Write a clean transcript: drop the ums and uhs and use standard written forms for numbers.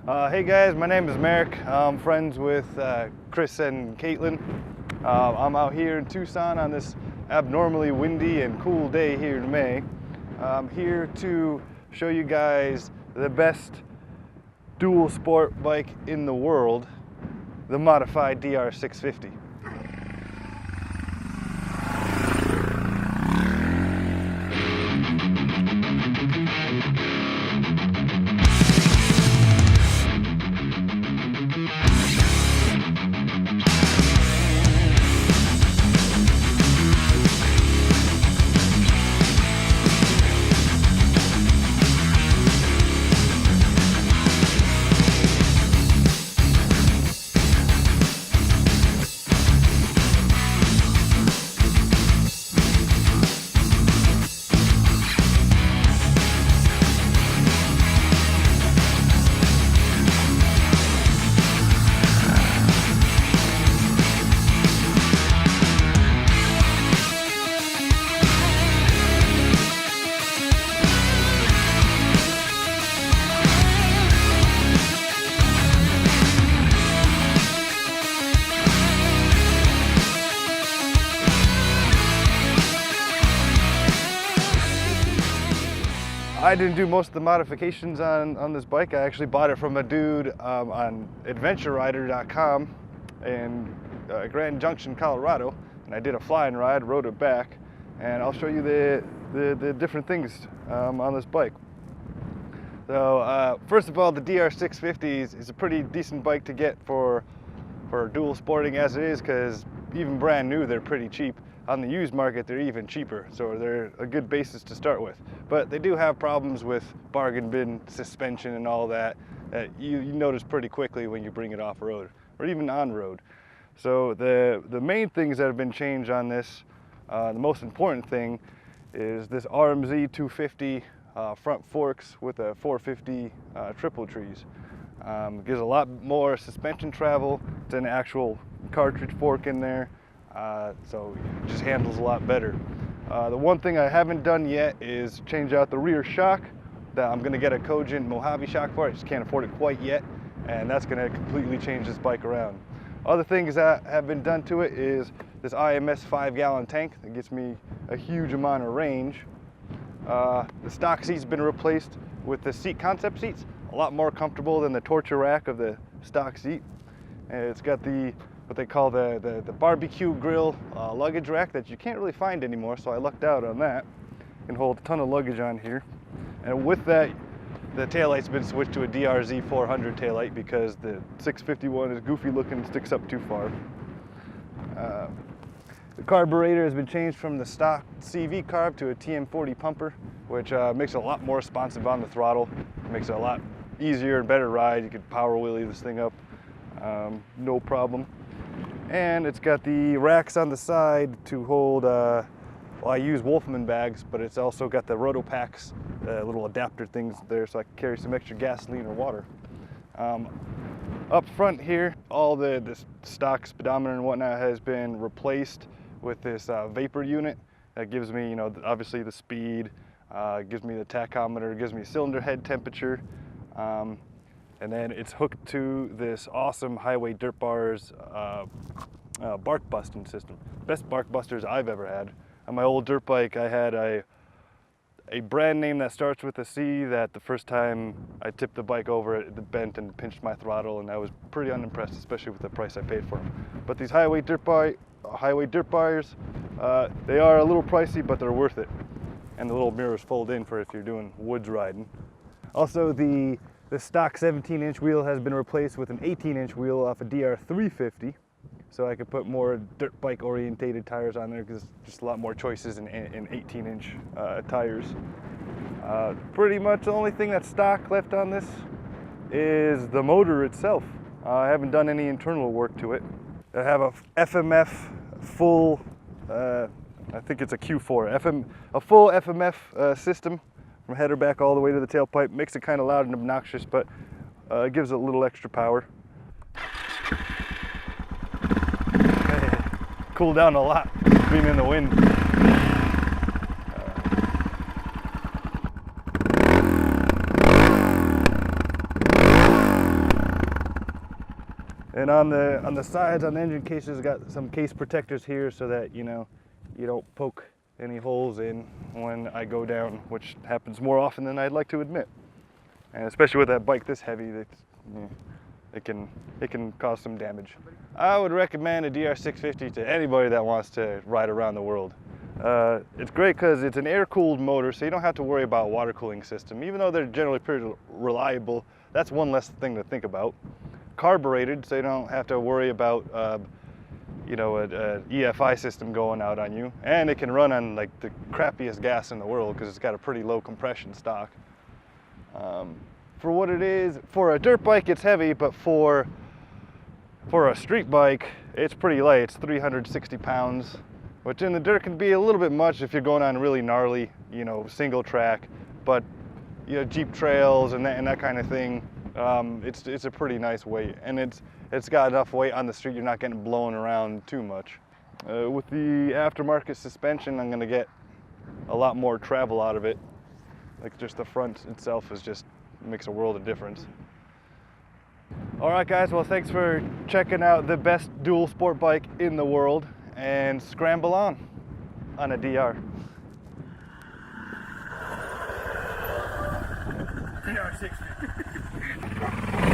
Hey guys, my name is Marek. I'm friends with Chris and Caitlyn. I'm out here in Tucson on this abnormally windy and cool day here in May. I'm here to show you guys the best dual sport bike in the world, the modified DR650. I didn't do most of the modifications on this bike. I actually bought it from a dude on adventurerider.com in Grand Junction, Colorado, and I did a flying ride, rode it back, and I'll show you the different things on this bike. So first of all, the DR650 is a pretty decent bike to get for dual sporting as it is, because even brand new they're pretty cheap. On the used market, they're even cheaper, so they're a good basis to start with. But they do have problems with bargain bin suspension and all that you notice pretty quickly when you bring it off road or even on road. So the main things that have been changed on this, the most important thing is this RMZ 250 front forks with a 450 triple trees. Gives a lot more suspension travel. It's an actual cartridge fork in there. So it just handles a lot better. The one thing I haven't done yet is change out the rear shock. That I'm going to get a Cogent Mojave shock for. I just can't afford it quite yet, and that's going to completely change this bike around. Other things that have been done to it is this IMS 5-gallon tank that gets me a huge amount of range. The stock seat's been replaced with the seat concept seats, a lot more comfortable than the torture rack of the stock seat. And it's got what they call the barbecue grill luggage rack that you can't really find anymore, so I lucked out on that. Can hold a ton of luggage on here. And with that, the taillight's been switched to a DRZ 400 taillight because the 651 is goofy looking and sticks up too far. The carburetor has been changed from the stock CV carb to a TM40 pumper, which makes it a lot more responsive on the throttle. It makes it a lot easier and better ride. You could power wheelie this thing up, no problem. And it's got the racks on the side to hold, well, I use Wolfman bags, but it's also got the Roto Packs, little adapter things there, so I can carry some extra gasoline or water. Up front here, all the stock speedometer and whatnot has been replaced with this vapor unit that gives me, obviously the speed, gives me the tachometer, gives me cylinder head temperature. And then it's hooked to this awesome Highway Dirt Bars bark busting system. Best bark busters I've ever had. On my old dirt bike, I had a brand name that starts with a C that the first time I tipped the bike over, it bent and pinched my throttle, and I was pretty unimpressed, especially with the price I paid for them. But these Highway Dirt Bars, they are a little pricey, but they're worth it. And the little mirrors fold in for if you're doing woods riding. Also, the stock 17-inch wheel has been replaced with an 18-inch wheel off a DR350, so I could put more dirt bike orientated tires on there because just a lot more choices in 18-inch tires. Pretty much the only thing that's stock left on this is the motor itself. I haven't done any internal work to it. I have a FMF full, I think it's a Q4, a full FMF system. From header back all the way to the tailpipe. Makes it kind of loud and obnoxious, but it gives it a little extra power. Cooled down a lot being in the wind. And on the sides, on the engine cases, got some case protectors here so that, you know, you don't poke any holes in when I go down, which happens more often than I'd like to admit. And especially with that bike this heavy, it can cause some damage. I would recommend a DR650 to anybody that wants to ride around the world. It's great because it's an air-cooled motor, so you don't have to worry about water cooling system. Even though they're generally pretty reliable, that's one less thing to think about. Carbureted, so you don't have to worry about you know, a EFI system going out on you. And it can run on like the crappiest gas in the world because it's got a pretty low compression stock. For what it is, for a dirt bike it's heavy, but for a street bike it's pretty light. It's 360 pounds, which in the dirt can be a little bit much if you're going on really gnarly, you know, single track, but you know, Jeep trails and that kind of thing, it's a pretty nice weight, and it's got enough weight on the street you're not getting blown around too much. With the aftermarket suspension, I'm gonna get a lot more travel out of it. Like just the front itself makes a world of difference. All right, guys, well, thanks for checking out the best dual sport bike in the world, and scramble on a DR. DR650.